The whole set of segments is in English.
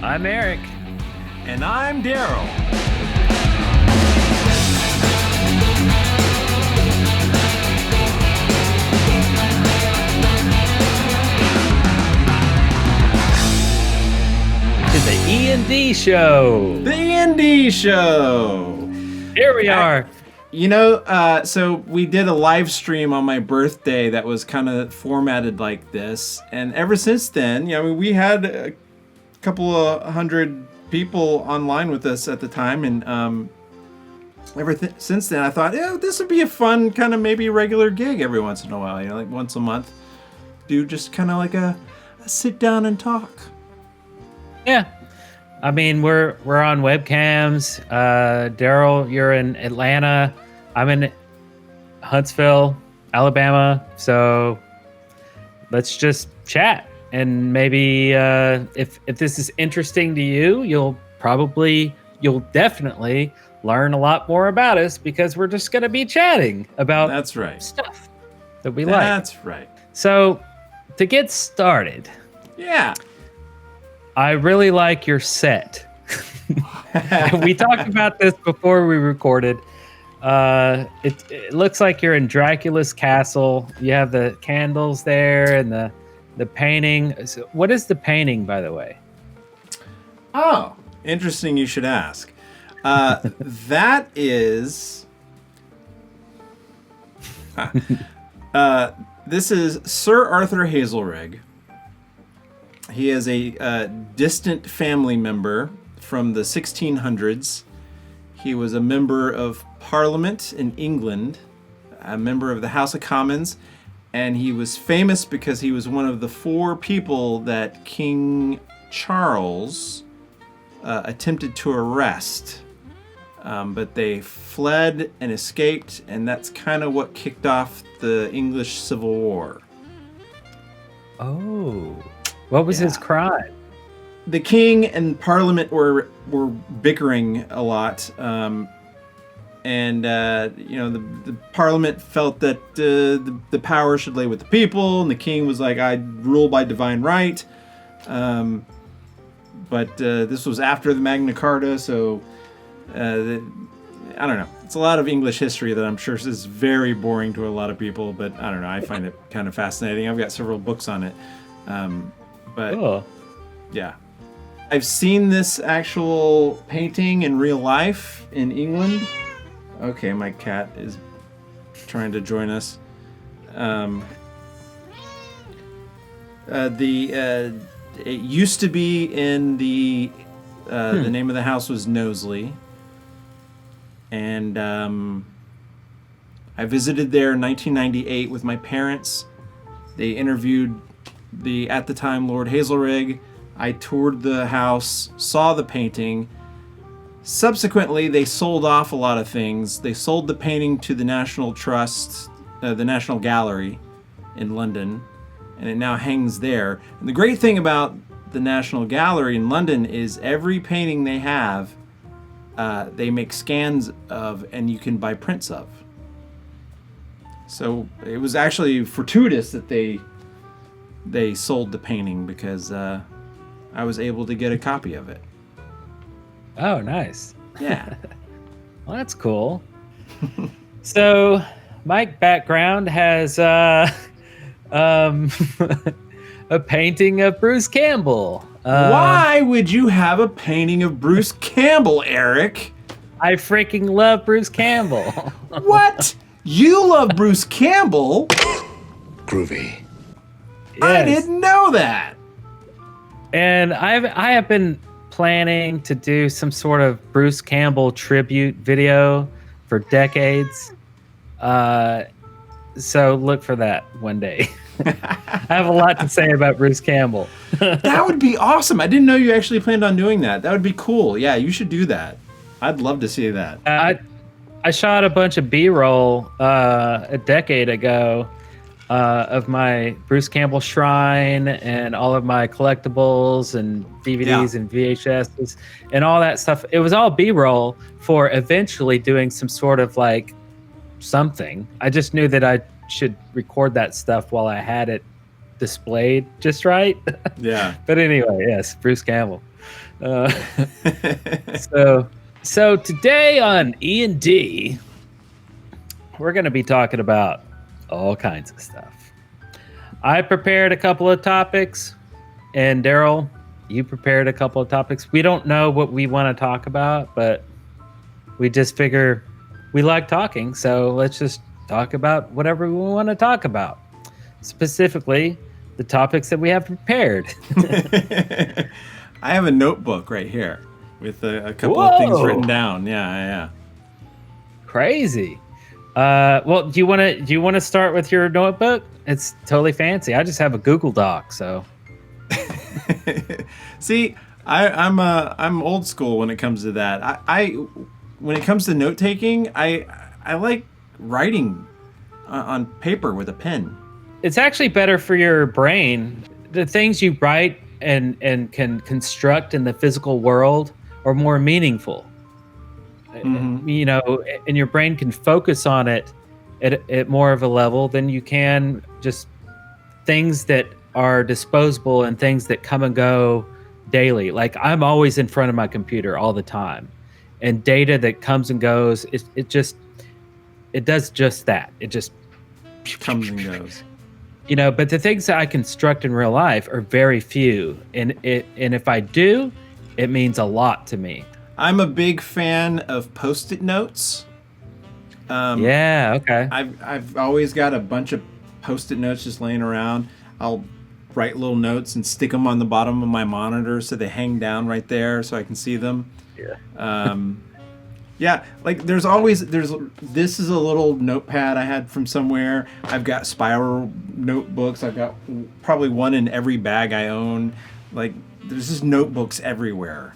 I'm Eric. And I'm Darrell. To the E&D Show. The E&D Show. Here we are. So we did a live stream on my birthday that was kind of formatted like this. And ever since then, we had a couple of hundred people online with us at the time. And since then, I thought, this would be a fun kind of maybe regular gig every once in a while. Like once a month. Do just kind of like a sit down and talk. Yeah. I mean, we're on webcams. Darrell, you're in Atlanta. I'm in Huntsville, Alabama. So let's just chat. And maybe if this is interesting to you, you'll definitely learn a lot more about us because we're just going to be chatting about stuff that we like. That's right. So to get started. Yeah. I really like your set. We talked about this before we recorded. It looks like you're in Dracula's castle. You have the candles there and the painting. So what is the painting, by the way? Oh, interesting you should ask. That is... this is Sir Arthur Hazelrig. He is a distant family member from the 1600s. He was a member of Parliament in England, a member of the House of Commons, and he was famous because he was one of the 4 people that King Charles attempted to arrest. But they fled and escaped, and that's kind of what kicked off the English Civil War. Oh. What was his crime? The king and parliament were bickering a lot, the parliament felt that the power should lay with the people, and the king was like, I rule by divine right. But this was after the Magna Carta, so I don't know. It's a lot of English history that I'm sure is very boring to a lot of people, but I don't know. I find it kind of fascinating. I've got several books on it. Yeah. I've seen this actual painting in real life in England. Okay, my cat is trying to join us. It used to be in the name of the house was Knowsley. And I visited there in 1998 with my parents. They interviewed at the time, Lord Hazelrig. I toured the house, saw the painting. Subsequently, they sold off a lot of things. They sold the painting to the National Trust, the National Gallery in London, and it now hangs there. And the great thing about the National Gallery in London is every painting they have, they make scans of, and you can buy prints of. So it was actually fortuitous that they sold the painting because I was able to get a copy of it. Oh, nice. Yeah. Well, that's cool. So my background has a painting of Bruce Campbell. Why would you have a painting of Bruce Campbell, Eric? I freaking love Bruce Campbell. What? You love Bruce Campbell? Groovy. Yes. I didn't know that. And I have been planning to do some sort of Bruce Campbell tribute video for decades. So look for that one day. I have a lot to say about Bruce Campbell. That would be awesome. I didn't know you actually planned on doing that. That would be cool. Yeah, you should do that. I'd love to see that. I shot a bunch of B-roll a decade ago of my Bruce Campbell shrine and all of my collectibles and DVDs and VHSs and all that stuff. It was all B-roll for eventually doing some sort of like something. I just knew that I should record that stuff while I had it displayed just right. Yeah. But anyway, yes, Bruce Campbell. Uh, so today on E&D, we're going to be talking about all kinds of stuff. I prepared a couple of topics, and Darrell, you prepared a couple of topics. We don't know what we want to talk about, but we just figure we like talking, so let's just talk about whatever we want to talk about. Specifically, the topics that we have prepared. I have a notebook right here with a couple of things written down. Yeah. Crazy. Well, do you want to start with your notebook? It's totally fancy. I just have a Google Doc, so. See, I'm old school when it comes to that. I when it comes to note taking, I like writing on paper with a pen. It's actually better for your brain. The things you write and can construct in the physical world are more meaningful. Mm-hmm. You know, and your brain can focus on it at more of a level than you can just things that are disposable and things that come and go daily. Like I'm always in front of my computer all the time, and data that comes and goes, it does just that. It just comes and goes. You know, but the things that I construct in real life are very few, and if I do, it means a lot to me. I'm a big fan of Post-it notes. Yeah, okay. I've always got a bunch of Post-it notes just laying around. I'll write little notes and stick them on the bottom of my monitor so they hang down right there so I can see them. Yeah. Yeah, like this is a little notepad I had from somewhere. I've got spiral notebooks. I've got probably one in every bag I own. Like there's just notebooks everywhere.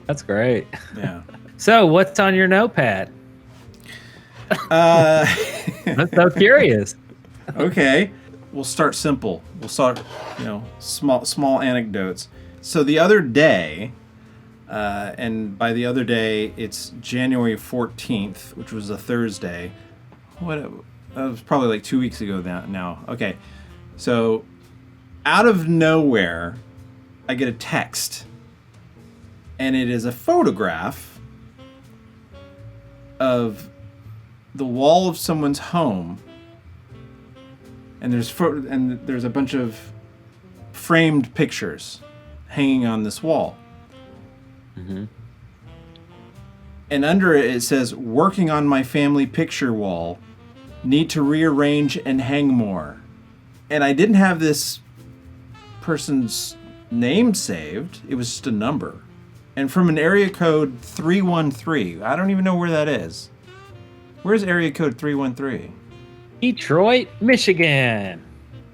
That's great. Yeah. So what's on your notepad? I'm so curious. Okay. We'll start simple. We'll start, small anecdotes. So the other day, and by the other day, it's January 14th, which was a Thursday. That was probably like 2 weeks ago now. Okay. So out of nowhere, I get a text. And it is a photograph of the wall of someone's home. And there's a bunch of framed pictures hanging on this wall. Mm-hmm. And under it says, "Working on my family picture wall. Need to rearrange and hang more." And I didn't have this person's name saved. It was just a number. And from an area code 313. I don't even know where that is. Where's area code 313? Detroit, Michigan.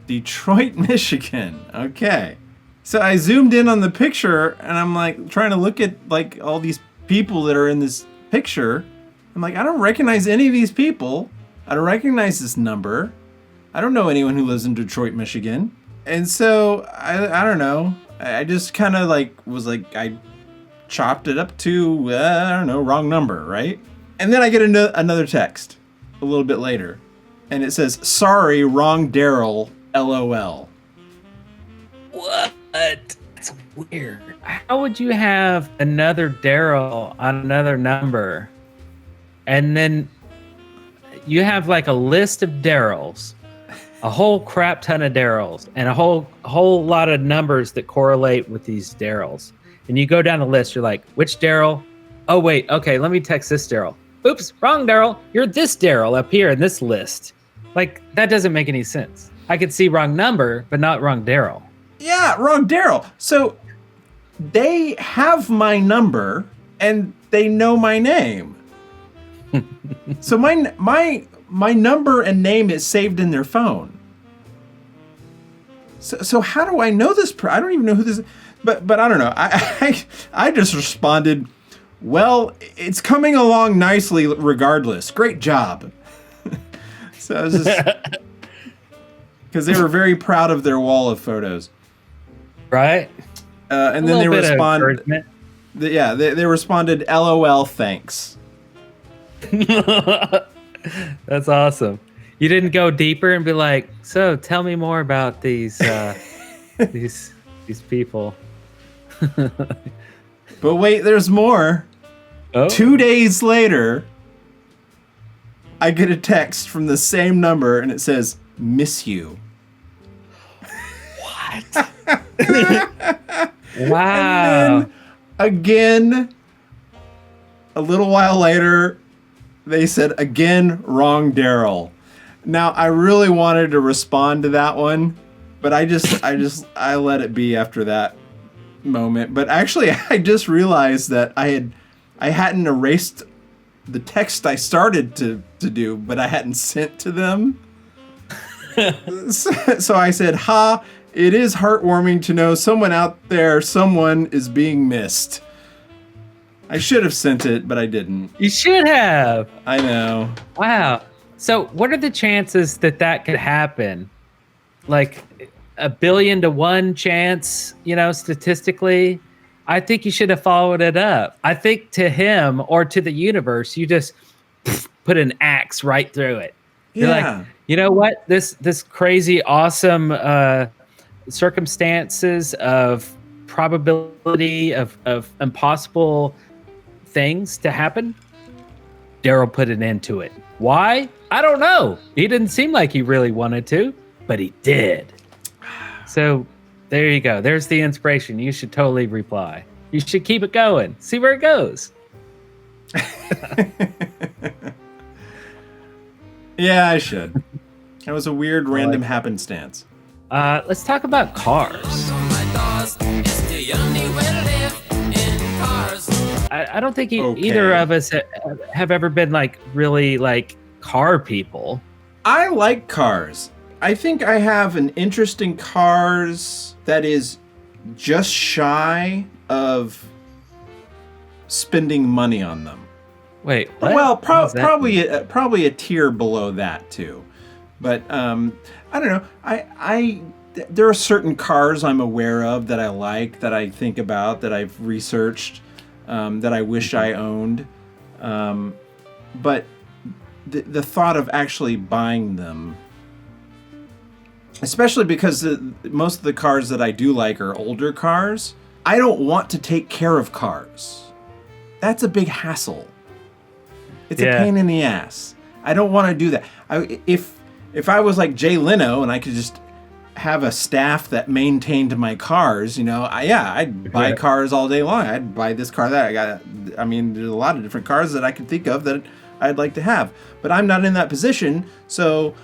Detroit, Michigan. Okay. So I zoomed in on the picture and I'm like trying to look at like all these people that are in this picture. I'm like, I don't recognize any of these people. I don't recognize this number. I don't know anyone who lives in Detroit, Michigan. And so I don't know. I just kind of I chopped it up to, wrong number, right? And then I get another text a little bit later. And it says, "Sorry, wrong Darrell, LOL." What? That's weird. How would you have another Darrell on another number? And then you have like a list of Darrells, a whole crap ton of Darrells, and a whole lot of numbers that correlate with these Darrells. And you go down the list, you're like, which Darrell? Oh, wait, okay, let me text this Darrell. Oops, wrong Darrell. You're this Darrell up here in this list. Like, that doesn't make any sense. I could see wrong number, but not wrong Darrell. Yeah, wrong Darrell. So they have my number and they know my name. So my number and name is saved in their phone. So how do I know this? I don't even know who this is. But I don't know. I just responded, "Well, it's coming along nicely regardless. Great job." So I was just because they were very proud of their wall of photos, right? And then they responded. They responded, "LOL, thanks." That's awesome. You didn't go deeper and be like, "So, tell me more about these these people." But wait, there's more. Oh. 2 days later, I get a text from the same number, and it says, "Miss you." What? And Wow. then, again, a little while later, they said, "Again, wrong Darrell." Now, I really wanted to respond to that one, but I let it be after that moment. But actually, I just realized that I hadn't erased the text I started to do, but I hadn't sent to them. So I said, "Ha, it is heartwarming to know someone out there, someone is being missed." I should have sent it, but I didn't. You should have. I know. Wow. So what are the chances that could happen? Like 1,000,000,000 to 1 chance, statistically? I think you should have followed it up. I think to him or to the universe, you just put an axe right through it. You're Yeah. like, you know what? This crazy, awesome circumstances of probability of impossible things to happen. Darrell put an end to it. Why? I don't know. He didn't seem like he really wanted to, but he did. So there you go. There's the inspiration. You should totally reply. You should keep it going. See where it goes. Yeah, I should. That was a weird random happenstance. Let's talk about cars. I don't think either of us have ever been like really like car people. I like cars. I think I have an interest in cars that is just shy of spending money on them. Wait, what? Well, What does that mean? probably a tier below that too. But I don't know. There are certain cars I'm aware of that I like, that I think about, that I've researched, that I wish I owned. But the thought of actually buying them, especially because most of the cars that I do like are older cars, I don't want to take care of cars. That's a big hassle. It's a pain in the ass. I don't want to do that. If I was like Jay Leno and I could just have a staff that maintained my cars, I'd buy cars all day long. I'd buy this car, that. There's a lot of different cars that I can think of that I'd like to have. But I'm not in that position, so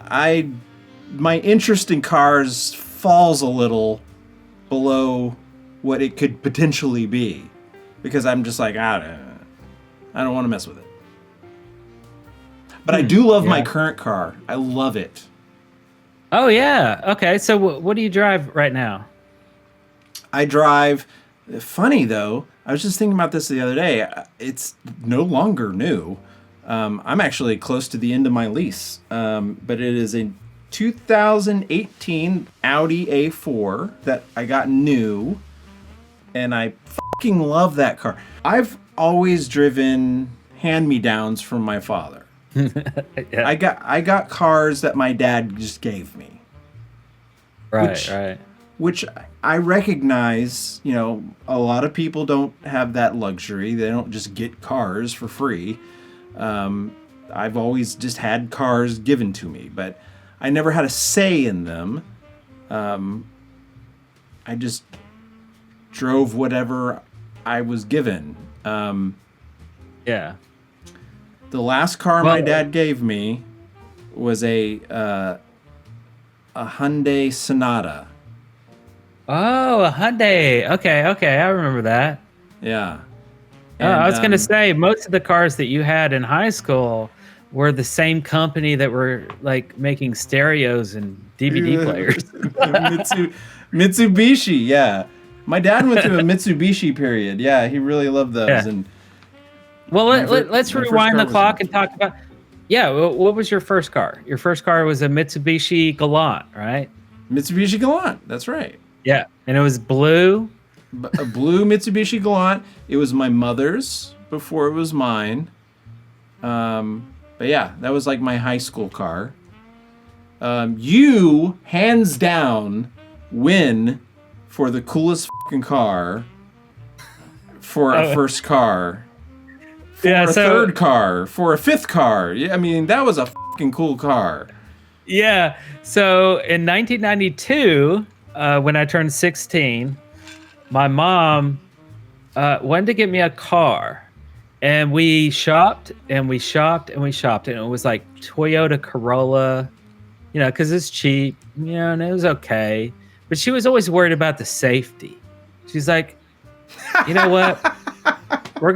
my interest in cars falls a little below what it could potentially be, because I'm just like, I don't want to mess with it. But I do love my current car. I love it. Oh yeah. Okay. So what do you drive right now? I drive. Funny though, I was just thinking about this the other day. It's no longer new. I'm actually close to the end of my lease. But it is a 2018 Audi A4 that I got new, and I fucking love that car. I've always driven hand-me-downs from my father. Yeah. I got cars that my dad just gave me. Right. Which I recognize, a lot of people don't have that luxury. They don't just get cars for free. I've always just had cars given to me, but I never had a say in them. I just drove whatever I was given. Yeah. The last car my dad gave me was a Hyundai Sonata. Oh, a Hyundai. Okay, I remember that. Yeah. I was gonna say most of the cars that you had in high school were the same company that were like making stereos and DVD players. Mitsubishi, yeah. My dad went through a Mitsubishi period. Yeah, he really loved those. Yeah. And Well, let's my first rewind car the was clock a- and talk about. Yeah, what was your first car? Your first car was a Mitsubishi Galant, right? Mitsubishi Galant, that's right. Yeah, and it was blue. A blue Mitsubishi Galant. It was my mother's before it was mine. But yeah, that was like my high school car. You, hands down, win for the coolest fucking car, for a first car, for a third car, for a fifth car. Yeah, I mean, that was a fucking cool car. Yeah. So in 1992, when I turned 16, my mom wanted to get me a car. And we shopped and we shopped and we shopped. And it was like Toyota Corolla, you know, because it's cheap, you know, and it was okay. But she was always worried about the safety. She's like, you know what? We're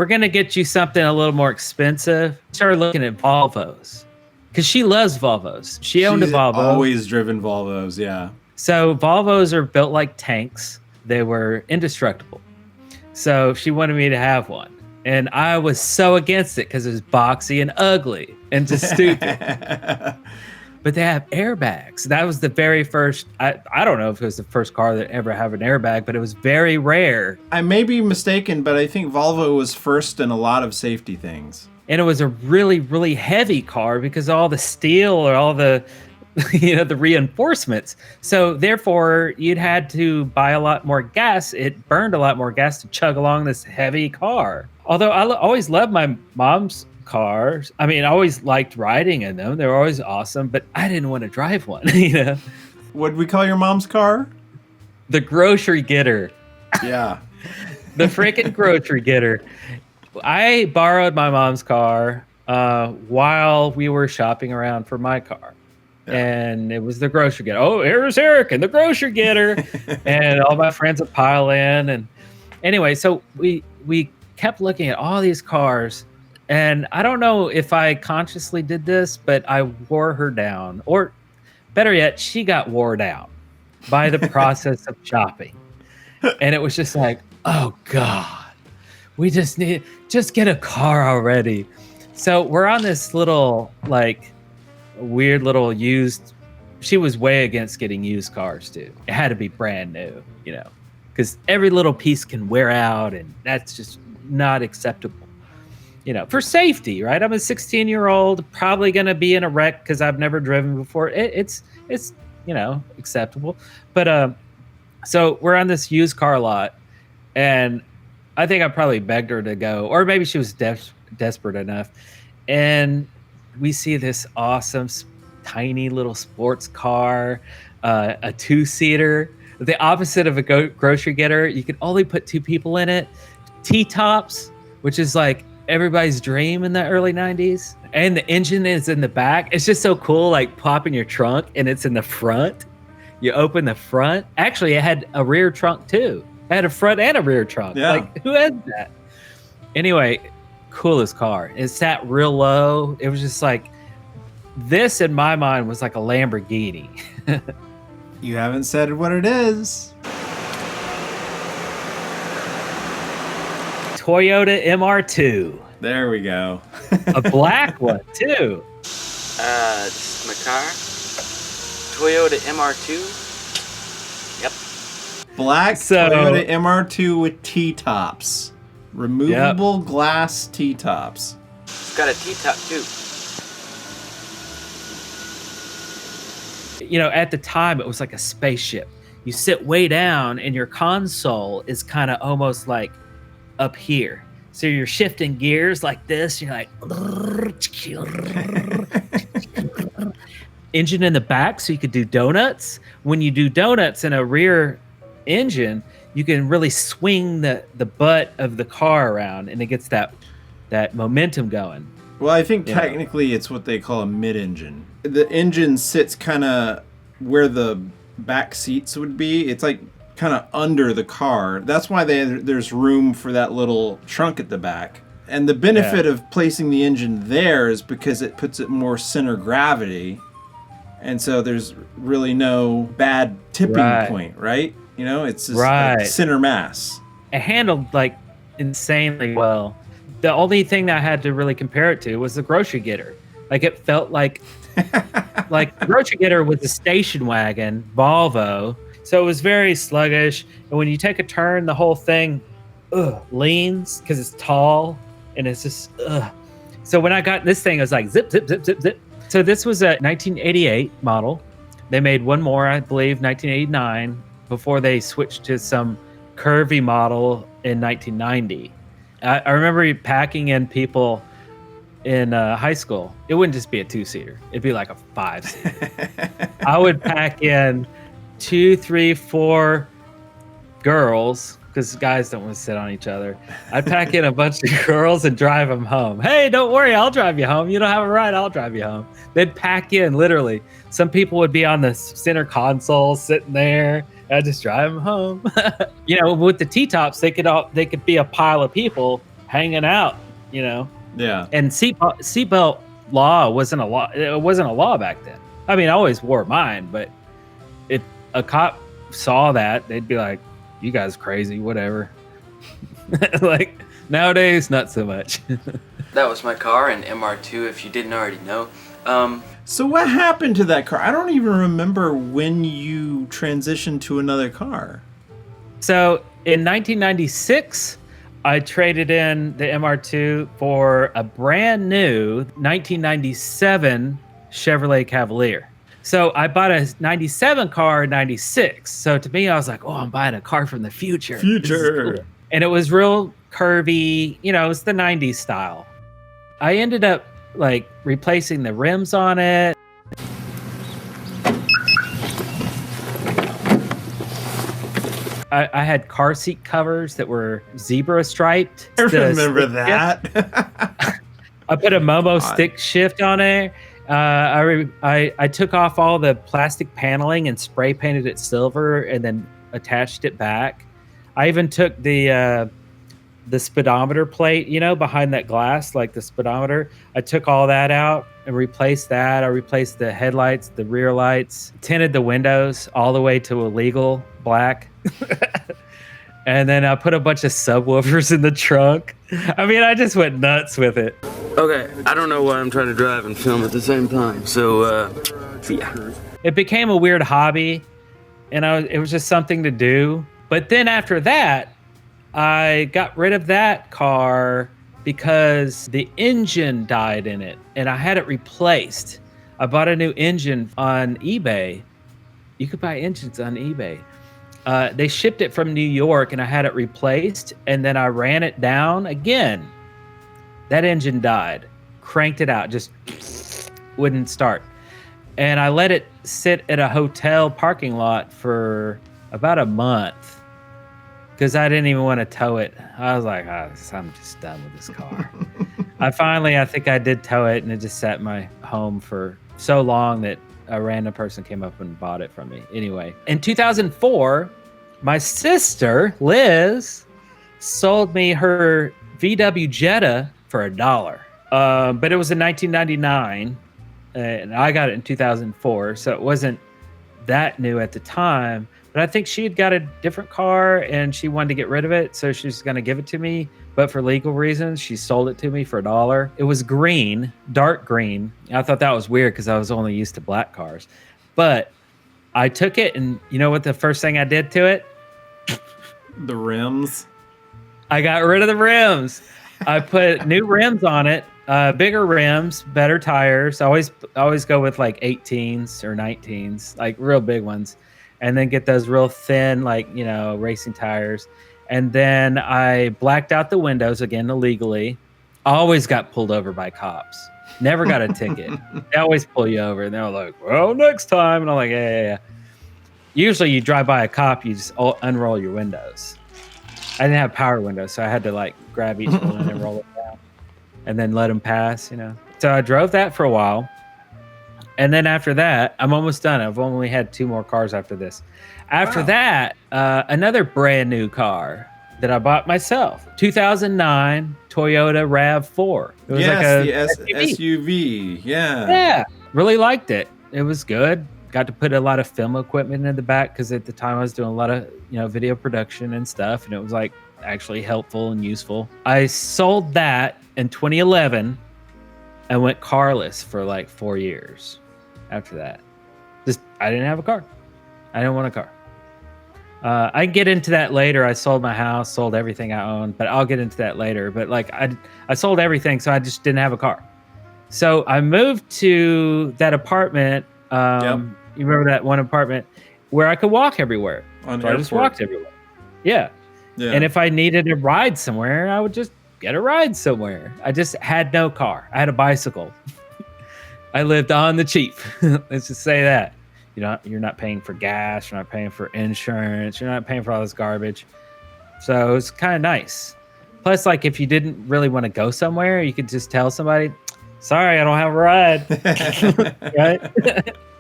gonna get you something a little more expensive. Started looking at Volvos because she loves Volvos. She's owned a Volvo. Always driven Volvos, yeah. So Volvos are built like tanks. They were indestructible. So she wanted me to have one. And I was so against it because it was boxy and ugly and just stupid. But they have airbags. That was the very first, I don't know if it was the first car that ever had an airbag, but it was very rare. I may be mistaken, but I think Volvo was first in a lot of safety things. And it was a really, really heavy car because all the steel or all the, you know, the reinforcements. So therefore, you'd had to buy a lot more gas. It burned a lot more gas to chug along this heavy car. Although I always loved my mom's cars. I mean, I always liked riding in them. They were always awesome, but I didn't want to drive one, you know? What'd we call your mom's car? The grocery getter. Yeah. The freaking grocery getter. I borrowed my mom's car while we were shopping around for my car. Yeah. And it was the grocery getter. Oh, here's Eric and the grocery getter. And all my friends would pile in. And anyway, so we kept looking at all these cars. And I don't know if I consciously did this, but I wore her down. Or better yet, she got wore down by the process of shopping. And it was just like, oh, God, we just get a car already. So we're on this little, like, weird little used. She was way against getting used cars, too. It had to be brand new, you know, because every little piece can wear out, and that's just not acceptable. You know, for safety, right? I'm a 16-year-old, probably going to be in a wreck because I've never driven before. It's you know, acceptable. But so we're on this used car lot, and I think I probably begged her to go, or maybe she was desperate enough. And we see this awesome, tiny little sports car, a two-seater, the opposite of a grocery getter. You can only put two people in it. T-tops, which is like everybody's dream in the early 90s. And the engine is in the back. It's just so cool, like popping your trunk and it's in the front. You open the front. Actually, it had a rear trunk too. It had a front and a rear trunk. Yeah. Like, who has that? Anyway, coolest car. It sat real low. It was just like, this in my mind was like a Lamborghini. You haven't said what it is. Toyota MR2. There we go. A black one, too. This is my car. Toyota MR2. Yep. Black Toyota MR2 with T-tops. Removable glass T-tops. It's got a T-top, too. You know, at the time, it was like a spaceship. You sit way down, and your console is kind of almost like up here. So you're shifting gears like this. You're like, engine in the back, so you could do donuts. When you do donuts in a rear engine, you can really swing the butt of the car around, and it gets that momentum going. Well, I think technically it's what they call a mid-engine. The engine sits kind of where the back seats would be. It's like kind of under the car. That's why there's room for that little trunk at the back. And the benefit of placing the engine there is because it puts it more center gravity. And so there's really no bad tipping point, right? You know, it's just like center mass. It handled like insanely well. The only thing that I had to really compare it to was the grocery getter. Like it felt like the grocery getter was a station wagon, Volvo. So it was very sluggish. And when you take a turn, the whole thing leans because it's tall and it's just So when I got this thing, it was like zip, zip, zip, zip, zip. So this was a 1988 model. They made one more, I believe, 1989 before they switched to some curvy model in 1990. I remember packing in people in high school. It wouldn't just be a 2-seater. It'd be like a 5-seater. I would pack in 2, 3, 4 girls, because guys don't want to sit on each other. I'd pack in a bunch of girls and drive them home. Hey, don't worry, I'll drive you home. You don't have a ride, I'll drive you home. They'd pack in, literally. Some people would be on the center console sitting there. I'd just drive them home. With the T-tops, they could be a pile of people hanging out, Yeah. And seatbelt law wasn't a law. It wasn't a law back then. I mean, I always wore mine, but if a cop saw that, they'd be like, "You guys crazy, whatever." Like nowadays, not so much. That was my car, an MR2, if you didn't already know. So what happened to that car? I don't even remember when you transitioned to another car. So in 1996, I traded in the MR2 for a brand new 1997 Chevrolet Cavalier. So I bought a 97 car in 96. So to me, I was like, oh, I'm buying a car from the future. Future. Cool. And it was real curvy. It was the 90s style. I ended up like replacing the rims on it. I had car seat covers that were zebra striped. I remember that. I put a Momo stick shift on it. I took off all the plastic paneling and spray painted it silver and then attached it back. I even took the speedometer plate, behind that glass, like the speedometer. I took all that out and replaced that. I replaced the headlights, the rear lights, tinted the windows all the way to a legal black. And then I put a bunch of subwoofers in the trunk. I mean, I just went nuts with it. Okay, I don't know why I'm trying to drive and film at the same time, so, yeah. It became a weird hobby, and it was just something to do. But then after that, I got rid of that car because the engine died in it, and I had it replaced. I bought a new engine on eBay. You could buy engines on eBay. They shipped it from New York, and I had it replaced, and then I ran it down again. That engine died. Cranked it out, just wouldn't start. And I let it sit at a hotel parking lot for about a month because I didn't even want to tow it. I was like, I'm just done with this car. I think I did tow it, and it just sat in my home for so long that a random person came up and bought it from me. Anyway, in 2004, my sister, Liz, sold me her VW Jetta for $1. But it was in 1999, and I got it in 2004, so it wasn't that new at the time. But I think she had got a different car, and she wanted to get rid of it, so she's going to give it to me. But for legal reasons, she sold it to me for $1. It was green, dark green. I thought that was weird because I was only used to black cars. But I took it, and you know what the first thing I did to it? The rims. I got rid of the rims. I put new rims on it, bigger rims, better tires. I always go with like 18s or 19s, like real big ones, and then get those real thin, like, racing tires. And then I blacked out the windows again illegally. Always got pulled over by cops. Never got a ticket. They always pull you over, and they're like, well, next time. And I'm like, yeah. Usually you drive by a cop, you just unroll your windows. I didn't have power windows, so I had to like grab each one and roll it down and then let them pass, So I drove that for a while. And then after that, I'm almost done. I've only had 2 more cars after this. After that, another brand new car that I bought myself. 2009 Toyota RAV4. It was the SUV. Yeah. Yeah. Really liked it. It was good. Got to put a lot of film equipment in the back because at the time I was doing a lot of video production and stuff, and it was like actually helpful and useful. I sold that in 2011 and went carless for like 4 years after that. I didn't have a car. I didn't want a car. I can get into that later. I sold my house, sold everything I owned, but I'll get into that later. But like I sold everything, so I just didn't have a car. So I moved to that apartment. You remember that one apartment where I could walk everywhere. On So I just walked everywhere. Yeah. Yeah. And if I needed a ride somewhere, I would just get a ride somewhere. I just had no car. I had a bicycle. I lived on the cheap. Let's just say that. You're not paying for gas. You're not paying for insurance. You're not paying for all this garbage. So it's kind of nice. Plus, like, if you didn't really want to go somewhere, you could just tell somebody, sorry, I don't have a ride. Right?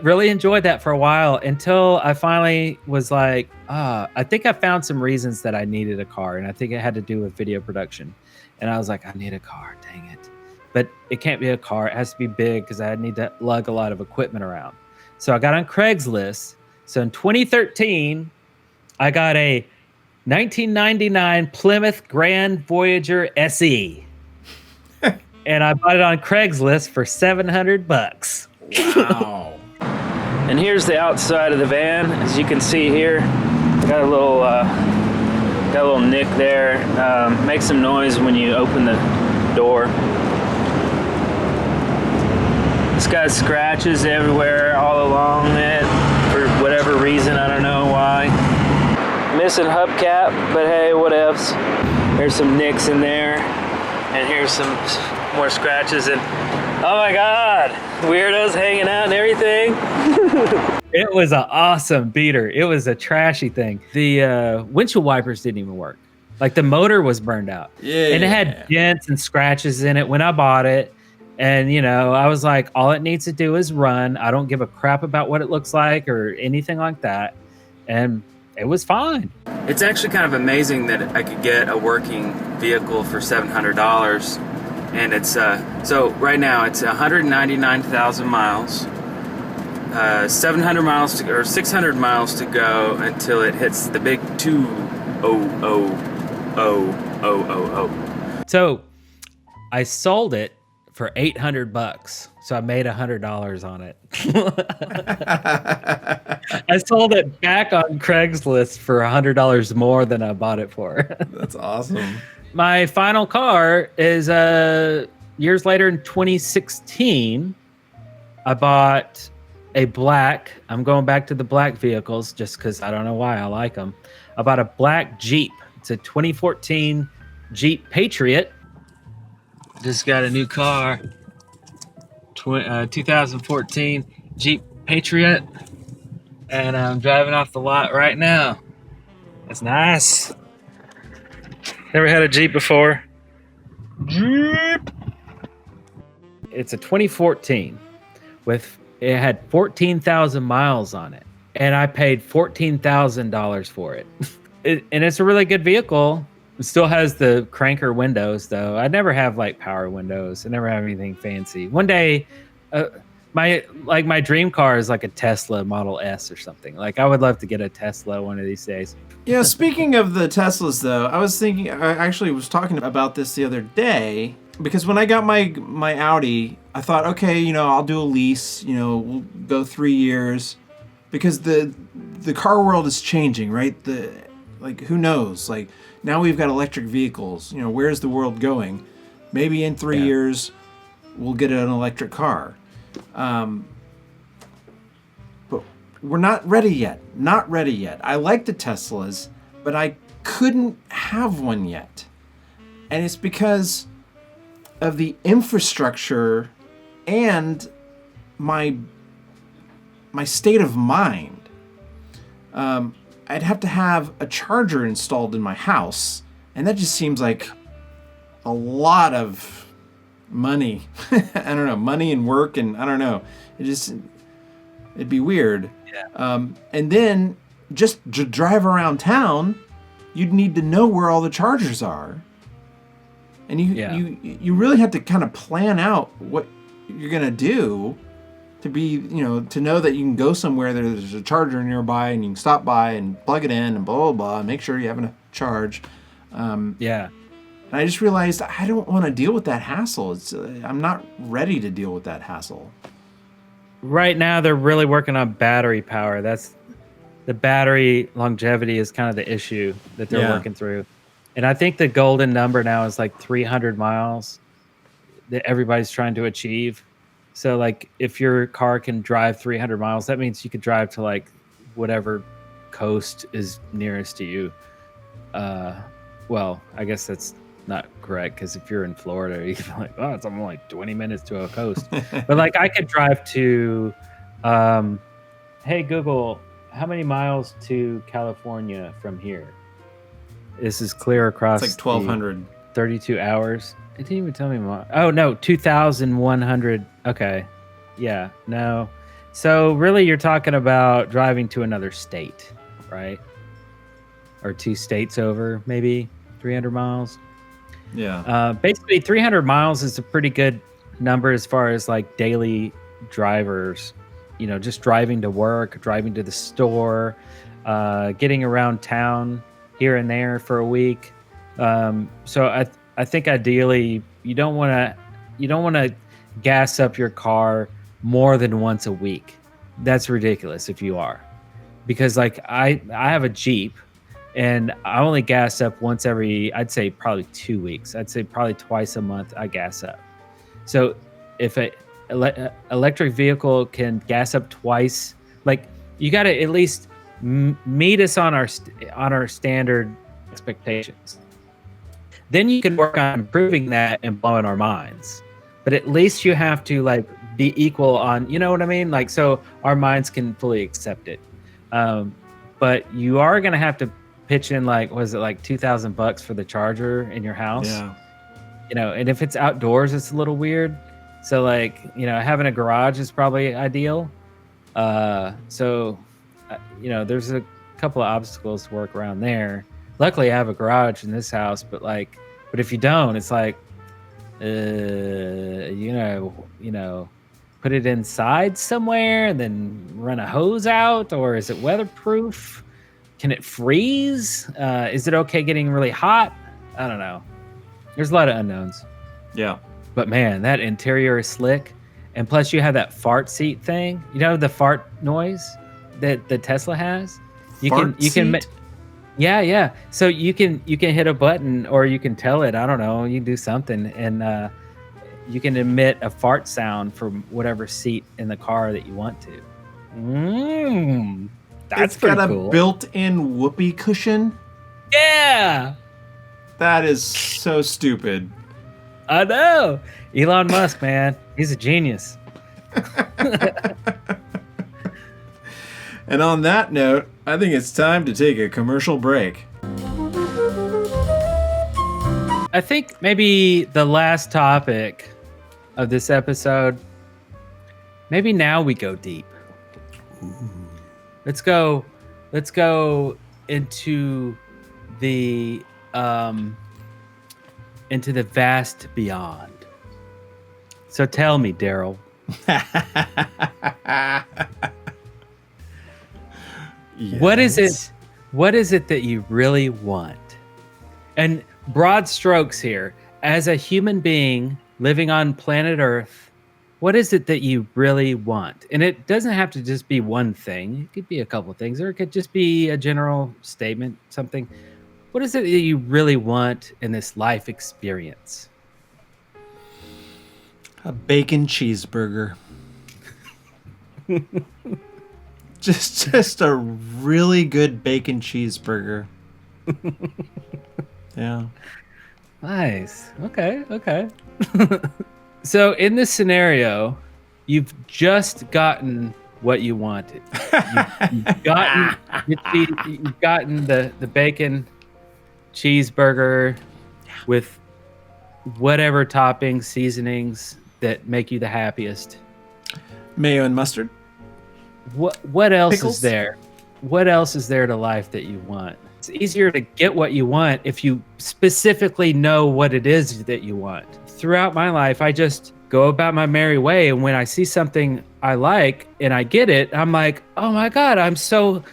Really enjoyed that for a while until I finally was like, I think I found some reasons that I needed a car. And I think it had to do with video production. And I was like, I need a car, dang it. But it can't be a car. It has to be big because I need to lug a lot of equipment around. So I got on Craigslist. So in 2013, I got a 1999 Plymouth Grand Voyager SE. And I bought it on Craigslist for $700. Wow. And here's the outside of the van. As you can see here, got a little nick there. Makes some noise when you open the door. It's got scratches everywhere all along it for whatever reason. I don't know why. Missing hubcap, but hey, whatevs. There's some nicks in there. And here's some more scratches. And oh my God, weirdos hanging out and everything. It was an awesome beater. It was a trashy thing. The windshield wipers didn't even work. Like, the motor was burned out. Yeah. And it had dents and scratches in it when I bought it. And, I was like, all it needs to do is run. I don't give a crap about what it looks like or anything like that. And it was fine. It's actually kind of amazing that I could get a working vehicle for $700. And it's, so right now it's 199,000 miles, 700 miles or 600 miles to go until it hits the big 200,000. So I sold it for $800. So I made $100 on it. I sold it back on Craigslist for $100 more than I bought it for. That's awesome. My final car is years later in 2016. I bought a black. I'm going back to the black vehicles just because I don't know why I like them. I bought a black Jeep. It's a 2014 Jeep Patriot. Just got a new car. 2014 Jeep Patriot. And I'm driving off the lot right now. It's nice. Never had a Jeep before. Jeep. It's a 2014 it had 14,000 miles on it. And I paid $14,000 for it. And it's a really good vehicle. It still has the cranker windows, though. I never have like power windows. I never have anything fancy. One day, my dream car is like a Tesla Model S or something. Like, I would love to get a Tesla one of these days. Yeah, speaking of the Teslas, though, I actually was talking about this the other day, because when I got my Audi, I thought, okay, I'll do a lease, we'll go 3 years, because the car world is changing, right? Who knows? Like, now we've got electric vehicles. Where's the world going? Maybe in 3 years, we'll get an electric car. But we're not ready yet. Not ready yet. I like the Teslas, but I couldn't have one yet. And it's because of the infrastructure and my state of mind. I'd have to have a charger installed in my house, and that just seems like a lot of money. I don't know, money and work, and I don't know. It'd be weird. Yeah. And then just to drive around town, you'd need to know where all the chargers are. And you really have to kind of plan out what you're gonna do to be, to know that you can go somewhere there's a charger nearby and you can stop by and plug it in and blah blah blah, and make sure you have enough charge. And I just realized I don't want to deal with that hassle. I'm not ready to deal with that hassle. Right now, they're really working on battery power. That's the battery longevity is kind of the issue that they're working through. And I think the golden number now is like 300 miles that everybody's trying to achieve. So, like, if your car can drive 300 miles, that means you could drive to like whatever coast is nearest to you. Well, I guess that's not correct, because if you're in Florida, you can be like, oh, it's only like 20 minutes to a coast. But like I could drive to, hey Google, how many miles to California from here? This is clear across. It's like 1,200. 32 hours. It didn't even tell me more. Oh no, 2,100. Okay, yeah, no. So really, you're talking about driving to another state, right? Or 2 states over, maybe 300 miles. Yeah. Basically, 300 miles is a pretty good number as far as like daily drivers. You know, just driving to work, driving to the store, getting around town here and there for a week. So I think ideally you don't want to gas up your car more than once a week. That's ridiculous if you are, because like I have a Jeep, and I only gas up once every, I'd say probably 2 weeks. I'd say probably twice a month I gas up. So if a electric vehicle can gas up twice, like you got to at least meet us on our standard expectations. Then you can work on improving that and blowing our minds. But at least you have to like be equal on, you know what I mean? Like, so our minds can fully accept it. But you are going to have to pitch in like, was it like $2,000 for the charger in your house? Yeah. You know, and if it's outdoors, it's a little weird. So like, you know, having a garage is probably ideal. So, you know, there's a couple of obstacles to work around there. Luckily, I have a garage in this house, but if you don't, it's like, you know, put it inside somewhere and then run a hose out, or is it weatherproof? Can it freeze? Is it okay getting really hot? I don't know. There's a lot of unknowns. Yeah. But man, that interior is slick. And plus you have that fart seat thing. You know, the fart noise that the Tesla has? You can Yeah. So you can hit a button, or you can tell it, I don't know, you can do something, and you can emit a fart sound from whatever seat in the car that you want to. That's it's got cool. A built-in whoopee cushion. Yeah. That is so stupid. I know. Elon Musk, man. He's a genius. And on that note, I think it's time to take a commercial break. I think maybe the last topic of this episode, maybe now we go deep. Ooh. Let's go into the vast beyond. So tell me, Darrell. Yes. What is it that you really want? And broad strokes here, as a human being living on planet Earth, what is it that you really want? And it doesn't have to just be one thing. It could be a couple of things, or it could just be a general statement, something. What is it that you really want in this life experience? A bacon cheeseburger. just a really good bacon cheeseburger. Yeah. Nice. Okay. So in this scenario, you've just gotten what you wanted. You've gotten the bacon cheeseburger with whatever toppings, seasonings that make you the happiest. Mayo and mustard. What else Pickles? is there? What else is there to life that you want? It's easier to get what you want if you specifically know what it is that you want. Throughout my life, I just go about my merry way, and when I see something I like and I get it, I'm like, oh my God, I'm so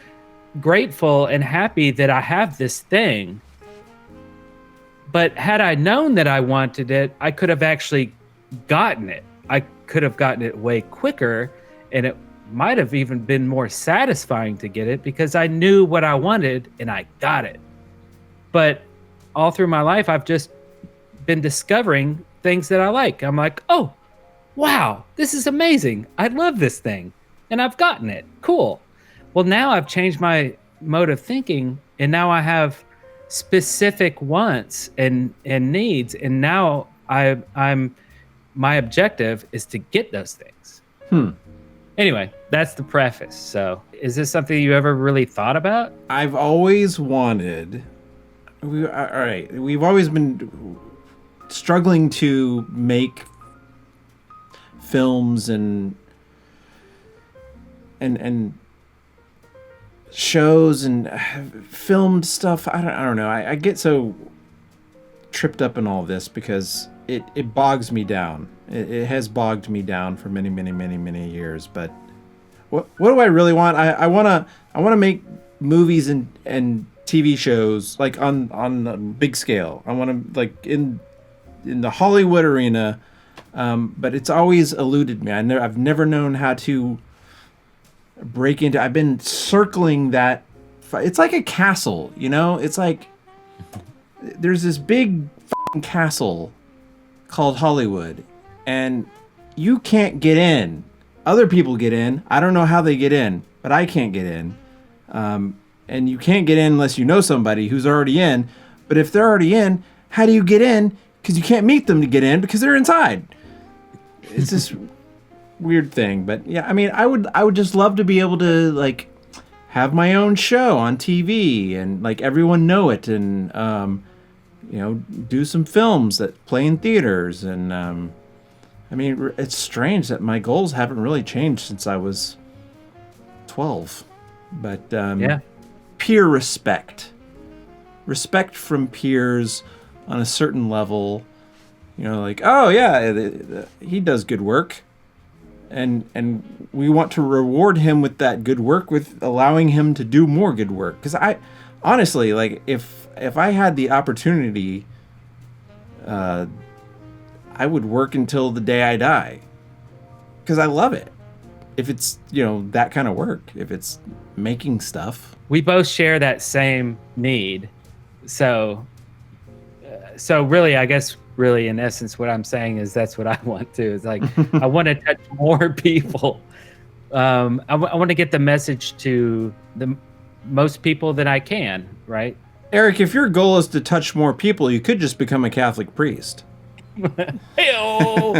grateful and happy that I have this thing. But had I known that I wanted it, I could have actually gotten it. I could have gotten it way quicker, and it might have even been more satisfying to get it because I knew what I wanted and I got it. But all through my life, I've just been discovering things that I like. I'm like, oh, wow, this is amazing. I love this thing and I've gotten it. Cool. Well, now I've changed my mode of thinking, and now I have specific wants and needs, and now I'm my objective is to get those things. Anyway, that's the preface. So is this something you ever really thought about? I've always wanted. We've always been struggling to make films and shows and filmed stuff. I don't know. I get so tripped up in all this because it bogs me down. It has bogged me down for many years. But what do I really want? I wanna make movies and TV shows like on a big scale. I want to like in the Hollywood arena. But it's always eluded me. I've never known how to break into. I've been circling that. It's like a castle, you know. It's like there's this big castle called Hollywood, and you can't get in. Other people get in. I don't know how they get in, but I can't get in. And you can't get in unless you know somebody who's already in. But if they're already in, how do you get in? Because you can't meet them to get in because they're inside. It's this weird thing. But yeah, I mean, I would just love to be able to like have my own show on TV and like everyone know it, and you know, do some films that play in theaters. And I mean, it's strange that my goals haven't really changed since I was 12. But yeah, peer respect from peers on a certain level, you know, like, oh yeah, he does good work, and we want to reward him with that good work, with allowing him to do more good work. Because I honestly, like, if I had the opportunity, I would work until the day I die, because I love it. If it's, you know, that kind of work, if it's making stuff. We both share that same need. So really, I guess, really, in essence, what I'm saying is that's what I want to. It's like, I want to touch more people. I want to get the message to the most people that I can, right? Eric, if your goal is to touch more people, you could just become a Catholic priest. Hey-o!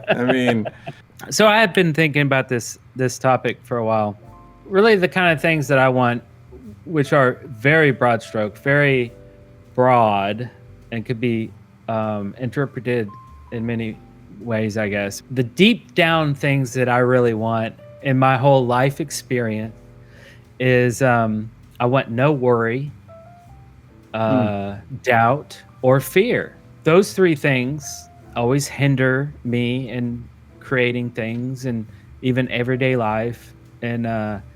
I mean... So I have been thinking about this topic for a while. Really, the kind of things that I want, which are very broad stroke, very broad, and could be interpreted in many ways, I guess. The deep down things that I really want in my whole life experience is I want no worry, doubt, or fear. Those three things always hinder me in creating things and even everyday life and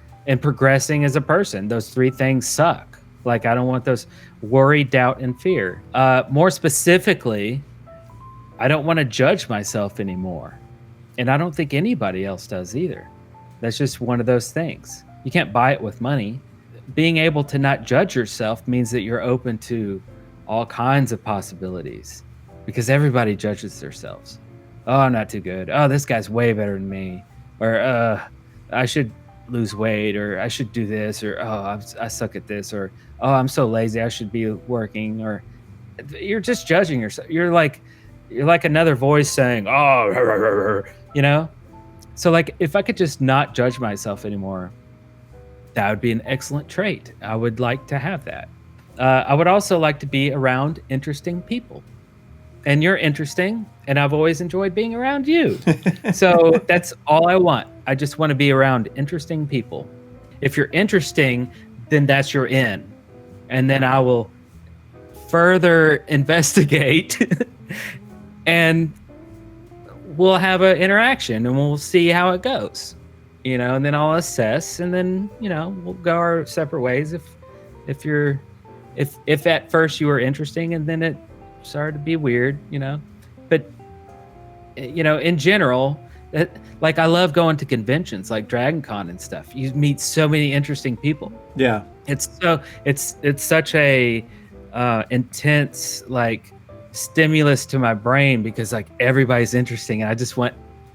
progressing as a person. Those three things suck. Like, I don't want those: worry, doubt, and fear. More specifically, I don't want to judge myself anymore. And I don't think anybody else does either. That's just one of those things. You can't buy it with money. Being able to not judge yourself means that you're open to all kinds of possibilities, because everybody judges themselves. Oh, I'm not too good. Oh, this guy's way better than me. Or I should lose weight, or I should do this, or I suck at this, or oh, I'm so lazy, I should be working. Or you're just judging yourself. You're like another voice saying, oh, you know? So like, if I could just not judge myself anymore, that would be an excellent trait. I would like to have that. I would also like to be around interesting people. And you're interesting, and I've always enjoyed being around you. So that's all I want. I just want to be around interesting people. If you're interesting, then that's your in. And then I will further investigate and we'll have an interaction and we'll see how it goes. You know, and then I'll assess, and then, you know, we'll go our separate ways if at first you were interesting and then it started to be weird, you know. But, you know, in general, like, I love going to conventions like Dragon Con and stuff. You meet so many interesting people. Yeah. It's such a intense, like, stimulus to my brain, because like everybody's interesting, and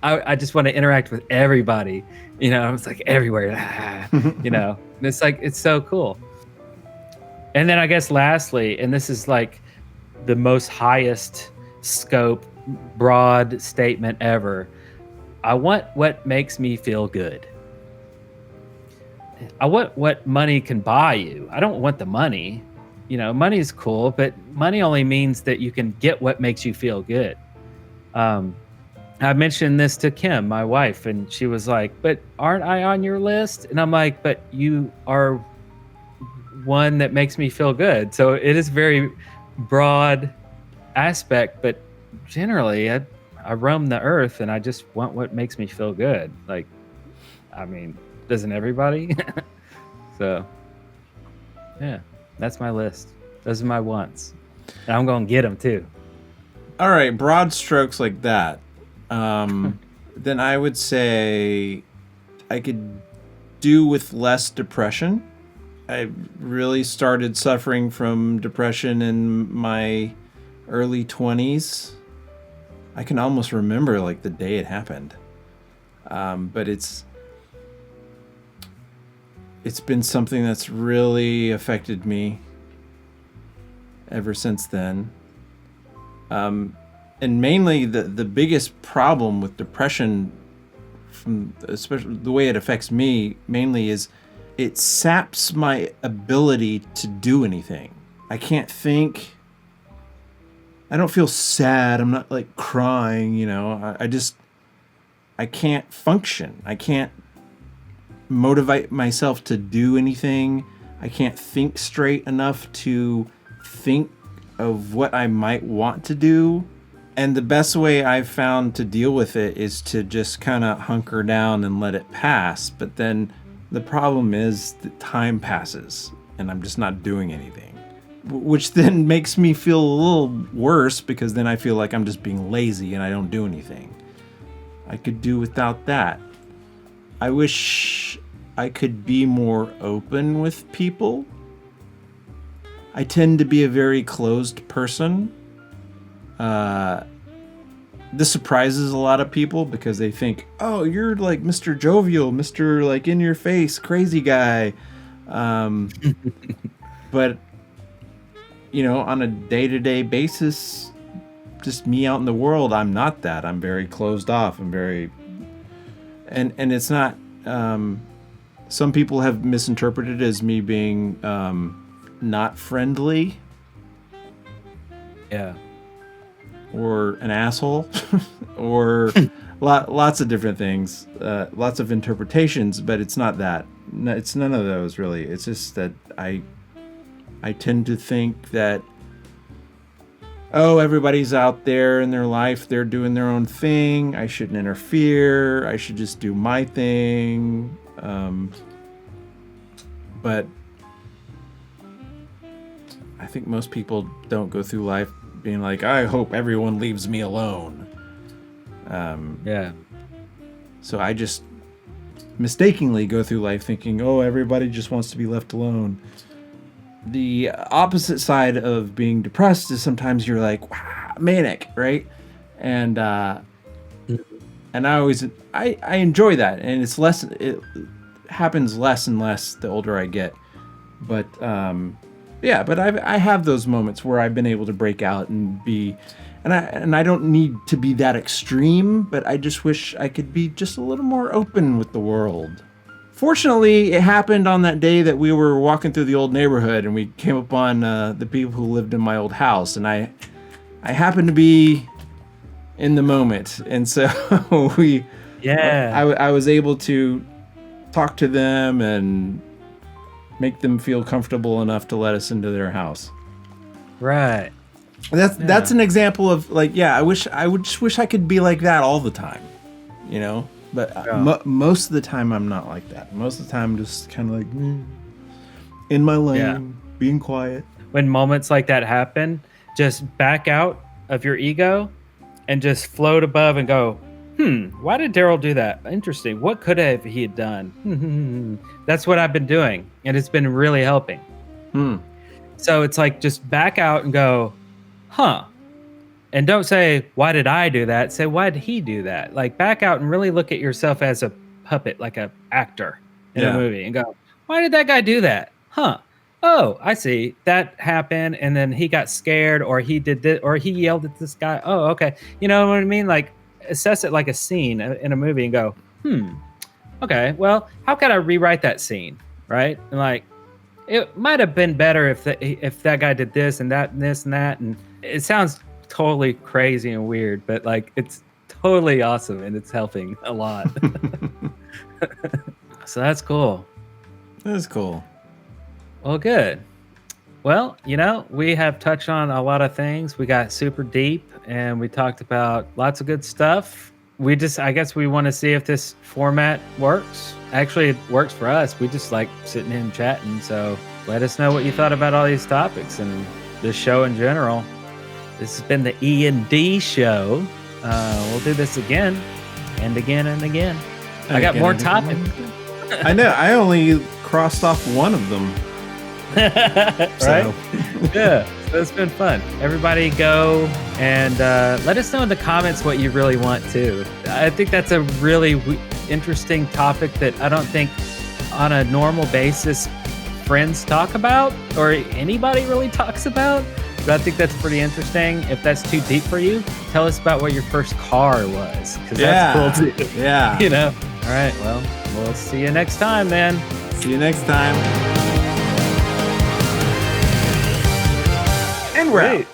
I just want to interact with everybody. It's like everywhere. And it's like, it's so cool. And then I guess lastly, and this is like the most highest scope, broad statement ever. I want what makes me feel good. I want what money can buy you. I don't want the money. Money is cool, but money only means that you can get what makes you feel good. I mentioned this to Kim, my wife, and she was like, but aren't I on your list? And I'm like, but you are one that makes me feel good. So it is very broad aspect, but generally I roam the earth and I just want what makes me feel good. Like, I mean, doesn't everybody? So yeah, that's my list. Those are my wants. And I'm going to get them too. All right, broad strokes like that. Then I would say I could do with less depression. I really started suffering from depression in my early 20s. I can almost remember like the day it happened. But it's been something that's really affected me ever since then. And mainly the biggest problem with depression, from especially the way it affects me mainly, is it saps my ability to do anything. I can't think. I don't feel sad. I'm not like crying, I can't function. I can't motivate myself to do anything. I can't think straight enough to think of what I might want to do. And the best way I've found to deal with it is to just kind of hunker down and let it pass. But then the problem is that time passes and I'm just not doing anything, which then makes me feel a little worse because then I feel like I'm just being lazy and I don't do anything. I could do without that. I wish I could be more open with people. I tend to be a very closed person. This surprises a lot of people because they think, oh, you're like Mr. Jovial, Mr. like in your face, crazy guy. But, on a day-to-day basis, just me out in the world, I'm not that. I'm very closed off. I'm very, and it's not, some people have misinterpreted it as me being, not friendly. Yeah. Or an asshole, or lots of different things, lots of interpretations, but it's not that. No, it's none of those really. It's just that I tend to think that, oh, everybody's out there in their life, they're doing their own thing. I shouldn't interfere. I should just do my thing. But I think most people don't go through life being like, I hope everyone leaves me alone. Yeah. So I just mistakenly go through life thinking, oh, everybody just wants to be left alone. The opposite side of being depressed is sometimes you're like, wow, manic, right? And I enjoy that, and it happens less and less the older I get. But but I have those moments where I've been able to break out and be, and I don't need to be that extreme, but I just wish I could be just a little more open with the world. Fortunately, it happened on that day that we were walking through the old neighborhood and we came upon the people who lived in my old house, and I happened to be in the moment, and so I was able to talk to them and make them feel comfortable enough to let us into their house. Right. That's an example of like, I wish I could be like that all the time, But most of the time I'm not like that. Most of the time I'm just kind of like in my lane, being quiet. When moments like that happen, just back out of your ego and just float above and go, why did Darrell do that? Interesting. What could he have done? That's what I've been doing, and it's been really helping. So it's like just back out and go, And don't say, why did I do that? Say, why did he do that? Like, back out and really look at yourself as a puppet, like a actor in a movie, and go, why did that guy do that? Huh. Oh, I see. That happened, and then he got scared, or he did this, or he yelled at this guy. Oh, okay. You know what I mean? Like, assess it like a scene in a movie and go, okay, well, how can I rewrite that scene, right? And like, it might have been better if that guy did this and that and this and that. And it sounds totally crazy and weird, but like, it's totally awesome, and it's helping a lot. So that's cool. That is cool. Well, good. Well, we have touched on a lot of things. We got super deep, and we talked about lots of good stuff. I guess we want to see if this format works. Actually, it works for us. We just like sitting in and chatting. So let us know what you thought about all these topics and this show in general. This has been the E&D Show. We'll do this again and again and again. I got more topics. I know. I only crossed off one of them. Right? Yeah. So it's been fun. Everybody go and let us know in the comments what you really want to. I think that's a really interesting topic that I don't think on a normal basis friends talk about, or anybody really talks about. But I think that's pretty interesting. If that's too deep for you, tell us about what your first car was, because that's cool too. Yeah. All right. Well, we'll see you next time, then. See you next time. And we're out.